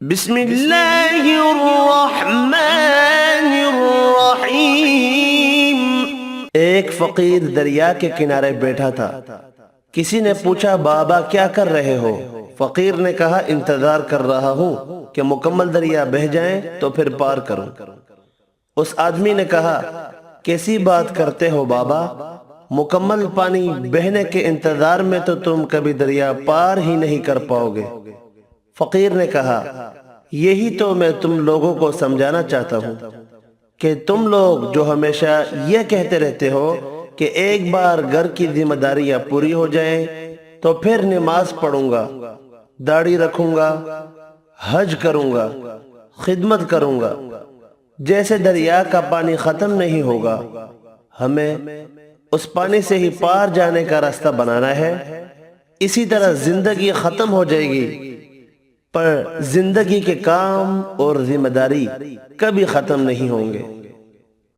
بسم اللہ الرحمن الرحیم۔ ایک فقیر دریا کے کنارے بیٹھا تھا۔ کسی نے پوچھا بابا کیا کر رہے ہو؟ فقیر نے کہا انتظار کر رہا ہوں کہ مکمل دریا بہہ جائیں تو پھر پار کروں۔ اس آدمی نے کہا کیسی بات کرتے ہو بابا، مکمل پانی بہنے کے انتظار میں تو تم کبھی دریا پار ہی نہیں کر پاؤ گے۔ فقیر نے کہا یہی تو میں تم لوگوں کو سمجھانا چاہتا ہوں کہ تم لوگ جو ہمیشہ یہ کہتے رہتے ہو کہ ایک بار گھر کی ذمہ داریاں پوری ہو جائیں تو پھر نماز پڑھوں گا، داڑھی رکھوں گا، حج کروں گا، خدمت کروں گا، جیسے دریا کا پانی ختم نہیں ہوگا، ہمیں اس پانی سے ہی پار جانے کا راستہ بنانا ہے۔ اسی طرح زندگی ختم ہو جائے گی پر زندگی کے کام اور ذمہ داری کبھی ختم نہیں ہوں گے۔